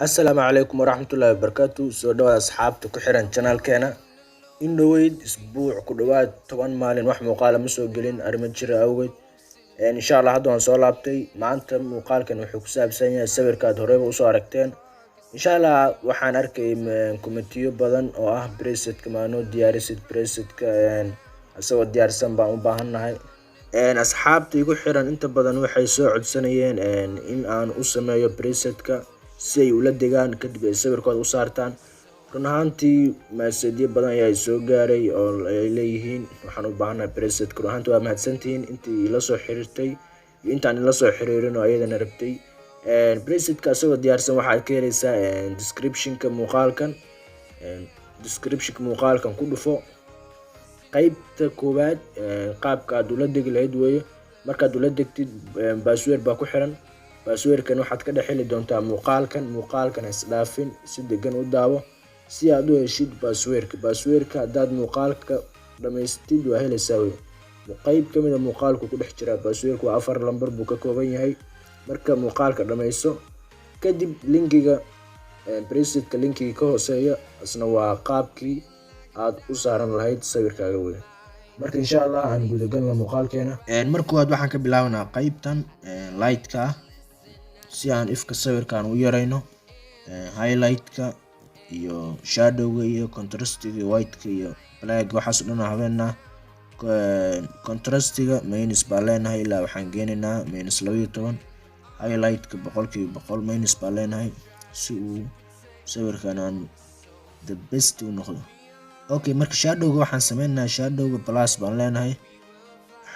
Assalaamu calaykum waraxmatullaahi wabarakaatu. Soo dhawaad asxaabta ku xiran channelkeena. In dhaweyd isbuuc ku dhawaad 10 maalin wax muuqaal ma soo gelin arrimo jira awgeed. Insha Allah hadda waan soo laabtay. Maanta muuqaalkan wuxuu ku saabsan yahay sawirkaad horeyba u soo aragteen. Insha Allah waxaan arkay kommentiyo badan oo ah presetka maano diyaarisid presetka asagoo diyaarsan baan u baahanahay. Asxaabta igu xiran inta badan waxay soo codsanayeen in aan u sameeyo presetka si ay ula degaan kadib ay sawirkooda u saartaan. Run ahaantii maasadyo badan ayaa soo gaaray oo ay leeyihiin waxaan u baahanahay presetka. Run ahaantii waa mahadsantihiin intii la soo xiriirtay iyo intaan la soo xiriirin oo ayadana rabtay. Presetka asagoo diyaarsan waxaad ka helaysaa description-ka muuqaalkan ku dhufo qaybta koowaad qaabka aad ula degi lahayd weeye. Markaad ula degtid password baa ku xiran. Passwordkan waxaad ka dhex heli doontaa muuqaalkan isdhaafin si degan u daawo si aad u heshid passwordka hadaad muuqaalka dhamaystid waa helaysaa wey. Qayb ka mid ah muuqaalku ku dhex jira passwordku waa 4 lambar buu ka kooban yahay. Marka muuqaalka dhamayso kadib linkiga presetka linkiga ka hooseeya asna waa qaabkii aad u saaran lahayd sawirkaaga wey. Marka insha Allah aan guda galno muuqaalkeena. Marka waxaan ka bilaabanaa qaybtan light-ka si aan ifka sawirkan u yareyno. Highlight-ka iyo shadow-ga iyo contrast-ga white-ka iyo black waxaas dhan habeena. Contrast-ga minus baa leenahay ilaa waxaan geenaynaa -12. Highlight-ka 100% minus baa leenahay si uu sawirkan aan the best u noqdo. Okay, marka shadow-ga waxaan sameynaa shadow-ga plus baan leenahay.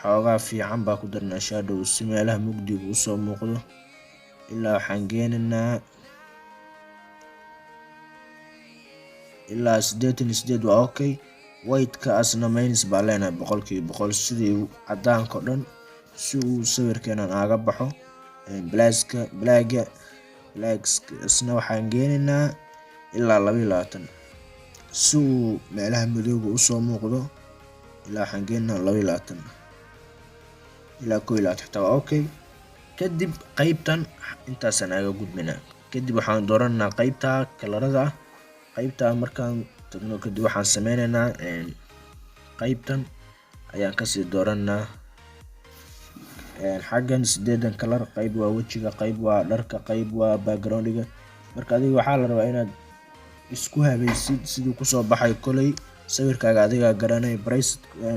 Xoogaa fiican baa ku darnaa shadow si meelaha mugdiga u soo muuqdo. Ilaa waxaan geenaynaa ilaa 88 waa okay. White-ka asna minus baa leenahay 100% sidii cadaanka dhan si uu sawirkeenan aaga baxo. Black-ga asna waxaan geenaynaa ilaa 22 si uu meelaha madowga u soo muuqdo. Ilaa waxaan geenaynaa 22 ilaa 21 xitaa waa okay. Kadib qaybtan intaasaan aga gudbinaa. Kadib waxaan dooranaa qaybta kalarada ah. Qaybta markaan tagno kadib waxaan sameynaynaa qaybtan ayaan kasii dooranaa xaggan 8 kalar. Qayb waa wajiga, qayb waa dharka, qayb waa background-ga. Marka adiga waxaa la rabaa inaad isku habaysid siduu ku soo baxay kolay sawirkaaga adiga garanay.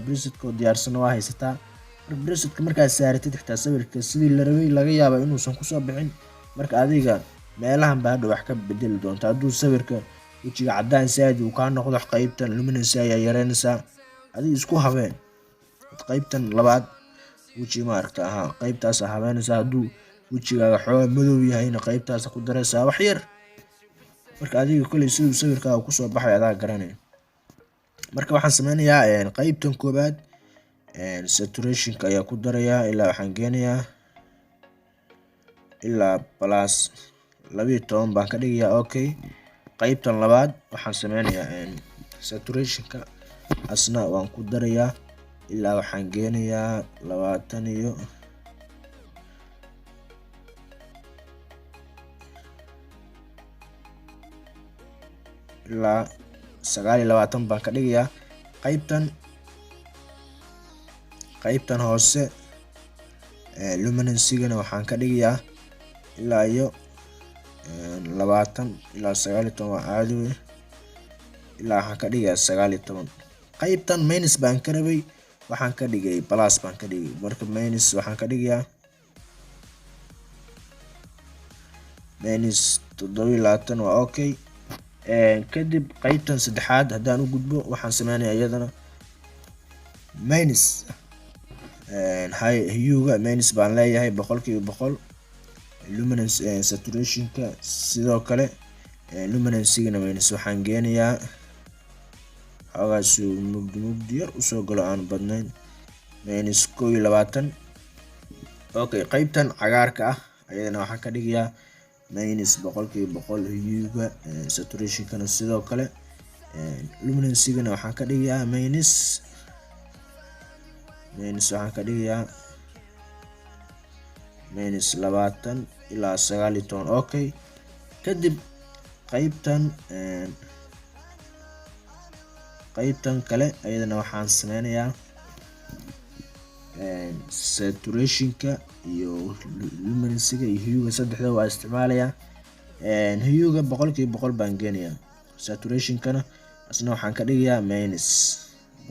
Presetka diyaarsan waa haysataa. Presetka markaad saaratid xitaa sawirka sidii la rabay laga yaabo inuusan ku soo bixin. Marka adiga meelahan baa hadda wax ka bedeli doonta. Hadduu sawirka wajiga cadaan saadi uu ka noqdo qaybtan luminance ayaa yareynaysaa. Adiga isku habeen qaybtan labaad wajiga ma aragta qaybtaas habeynaysaa. Hadduu wajigaaga xoogaa madow yahayna qaybtaas ku daraysaa wax yar. Marka adiga kolay siduu sawirkaaga ku soo baxay adaa garanay. Marka waxaan sameynayaa qaybtan koobaad saturation-ka ayaa ku darayaa ilaa waxaan geenayaa ilaa plus 12 baan ka dhigayaa okay. Qaybtan labaad waxaan sameynayaa saturation-ka asna waan ku darayaa ilaa waxaan geenayaa 20 iyo ilaa 29 baan ka dhigayaa. Qaybtan hoose luminance-gana waxaan ka dhigayaa ilaa iyo 20 ilaa 19 waa caadi wey. Ilaa waxaan ka dhigayaa 19. Qaybtan minus baan ka rabay waxaan ka dhigay plus baan ka dhigay. Marka minus waxaan ka dhigayaa -27 waa okay. Kadib qaybtan saddexaad haddaan u gudbo waxaan sameynayaa iyadana minus hue-ga minus baan leeyahay 100%. Luminance saturation-ka sidoo kale luminance-gana minus waxaan geenayaa xoogaa si mugdi yar usoo galo aan badnayn -21. Okay, qaybtan cagaarka ah ayadana waxaan ka dhigayaa -100%. Hue-ga saturation-kana sidoo kale luminance-gana waxaan ka dhigayaa minus waxaan ka dhigayaa -20 ilaa 19. Okay, kadib qaybtan kale ayadana waxaan sameynayaa saturationka iyo luminescence iyo huega saddexda waa isticmaalayaa. Huega 100% baan geenayaa, saturationkana asna waxaan ka dhigayaa minus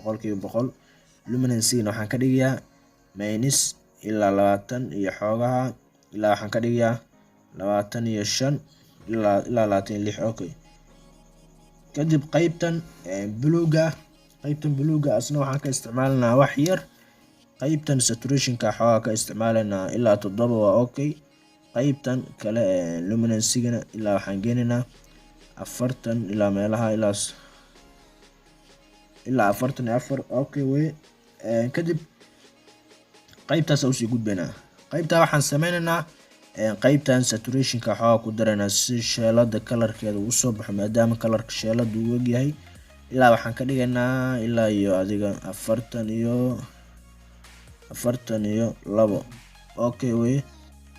100%, luminescence waxaan ka dhigayaa minus ilaa 20 iyo xoogaha ilaa waxaan ka dhigayaa 25 ilaa 26. okay. kadib qaybtan buluuga asna waxaan ka isticmaalanaa wax yar. qaybtan saturationka xoogaa ka isticmaalanaa ilaa 7 waa okay. qaybtan kale luminescence ilaa waxaan geenaynaa 40 ilaa meelaha ilaa 44. okay way. kadib qaybtaas usii gudbaynaa. qaybtaa waxaan sameynaynaa qaybtan saturationka xoogaa ku daraynaa si sheelada kalarkeeda uu soo baxo, maadaama kalarka sheelada uu egyahay. ilaa waxaan ka dhigaynaa ilaa iyo adiga 42. okay way.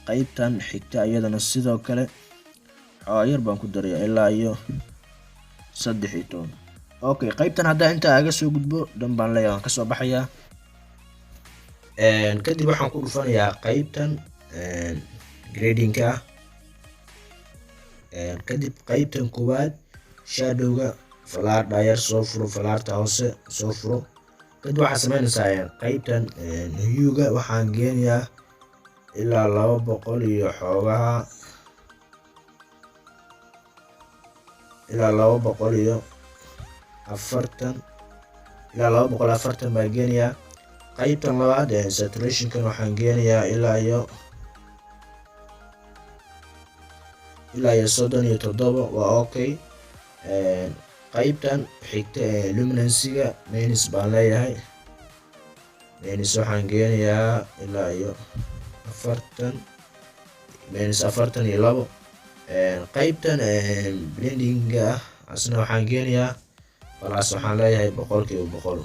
qaybtan xigta iyadana sidoo kale xoogaa yar baan ku darayaa ilaa iyo 13. okay. qaybtan haddaa intaa aga soo gudbo dhan baan leeyahay, waan kasoo baxayaa. kadib waxaan ku dhufanayaa qaybtan gradingka. kadib qaybtan koowaad shadowga falaar dhayar soo furo, falaarta hoose soo furo. kadib waxaa sameynaysaa qaybtan huega waxaan geenayaa ilaa 200 iyo xoogaha ilaa 240 ilaa 240 baan geenayaa. qaybtan labaad saturationkan waxaan geenayaa ilaa iyo 37 waa okay. qaybtan xigta luminescence minus baan leeyahay, minus waxaan geenayaa ilaa iyo 40 minus 42. qaybtan blendinga asna waxaan geenayaa balaas waxaan leeyahay 100%.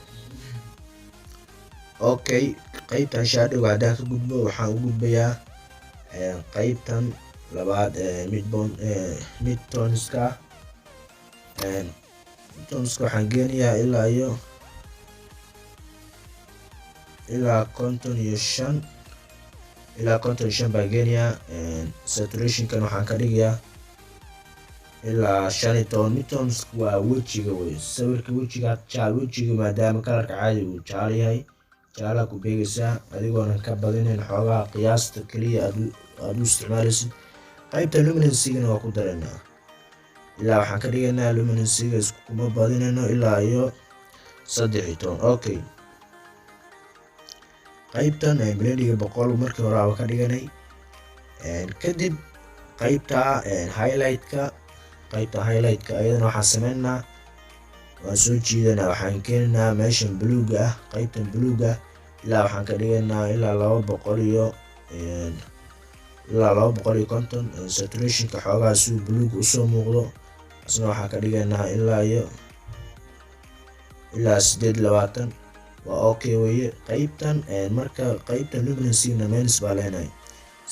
okay. qaybtan shadowga haddaan ka gudbo waxaan u gudbayaa qaybtan labaad midtoneska. midtoneska waxaan geenayaa ilaa iyo 55 ilaa 55 baan geenayaa. saturationkan waxaan ka dhigayaa ilaa 15. midtoneska waa wejiga wey, sawirka wejiga wejiga maadaama kalarka caadi uu jaalo yahay, jaalaha ku beegaysaa adigoonan ka badinayn, xoogaha qiyaasta kaliya aad u isticmaalaysid. qaybta luminescence waa ku daraynaa ilaa waxaan ka dhigaynaa luminescence kuma badinayno ilaa iyo 13. okay. qaybtan blendinga 100 markii hore aan ka dhiganay. kadib qaybta highlightka ayadana waxaan sameynaa waan soo jiidanaa, waxaan keenaynaa meeshan buluuga ah. qaybtan buluuga ilaa waxaan ka dhigaynaa ilaa 250. saturationka xoogaa si buluug usoo muuqdo asna waxaan ka dhigaynaa ilaa iyo 28 waa okay weye. qaybtan marka qaybtan luminescence minus baa leenahay,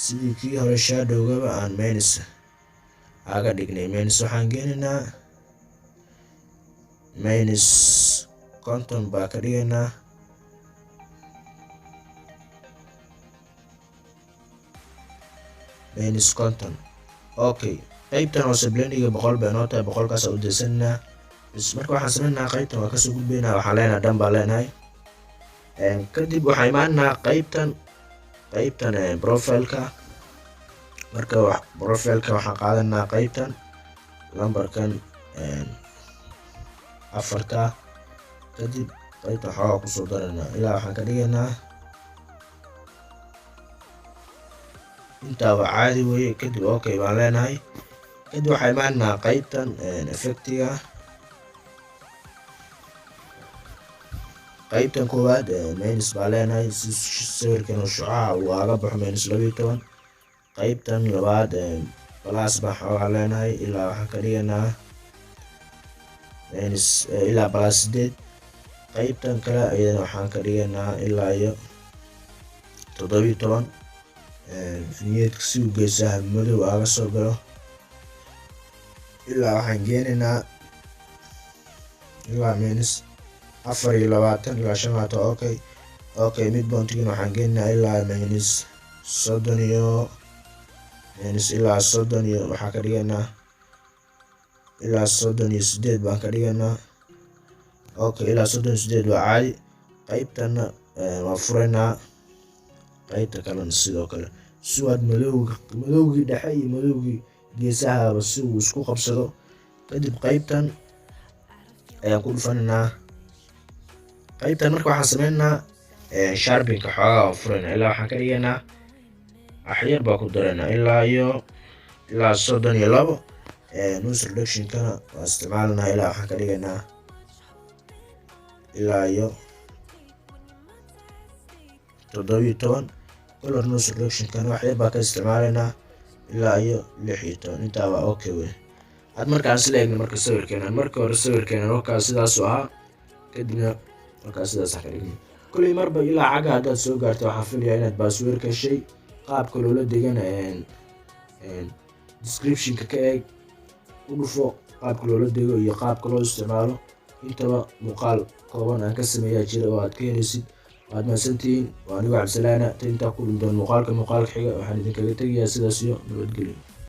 sidii kii hore shadowgaba aan minus aga dhignay. minus waxaan geenaynaa minus 50 baa ka dhigaynaa. minus 50. okay. qaybtan hoose blendinga 100 bay noo tahay, 100kaas u daysanaa. bas marka waxaan sameynaa qaybtan waa kasoo gudbaynaa, waxaan leenahay dhan baan leenahay. kadib waxaan imaanaa qaybtan profileka. marka profileka waxaan qaadanaa qaybtan lambarkan 4. kadib qaybtan xoogaa kusoo daranaa ilaa waxaan ka dhigaynaa intaa waa caadi weye. kadib okay baan leenahay. kadib waxaa imaanaa qaybtan effectiga. qaybtan koowaad minus baa leenahay si sawirkan shucaca uu aga baxo minus 12. qaybtan labaad plus baan xoogaa leenahay ilaa waxaan ka dhigaynaa minus ilaa plus 8. qaybtan kale ayadana waxaan ka dhigaynaa ilaa iyo 17. vigneteka si uu geesaha madow aga soo galo ilaa waxaan geenaynaa ilaa minus 24 ilaa 25. okay midpointigana waxaan geenaynaa ilaa minus 30 iyo minus ilaa 30 iyo waxaan ka dhigaynaa ilaa 38 baan ka dhigaynaa. okay ilaa 38 waa caadi. qaybtana waa furaynaa, qaybta kalena sidoo kale si waad madowgii dhexe iyo madowgii geesahaba si uu isku qabsado. kadib qaybtan ayaan ku dhufanaynaa. qaybtan marka waxaan sameynaynaa sharpinka xoogaa oo furaynaa ilaa waxaan ka dhigaynaa axyar baa ku daraynaa ilaa 32. noise reductionkana waa isticmaalanaa ilaa waxaan ka dhigaynaa ilaa 17. color noise reductionkana wax yar baa ka isticmaalaynaa ilaa 16. intaa waa okay wey. had markaan isla eegno marka sawirkeenan marka hore sawirkeenan halkaas sidaas oo ahaa, kadibna halkaas sidaas ka dhigno. kulli marba ilaa caga haddaad soo gaartay waxaan filayaa inaad baasweer ka heshay. qaabka loola degana descriptionka ka eeg, u dhufo qaabka loola dego iyo qaabka loo isticmaalo. intaba muuqaal kooban aan ka sameeyaa jira oo aad ka helaysid. waad mahadsantihiin. waa anigo Cabdisalaana. intaa ku dhuntoon muuqaalka xiga waxaan idinkaga tegayaa sidaas iyo nabadgelyo.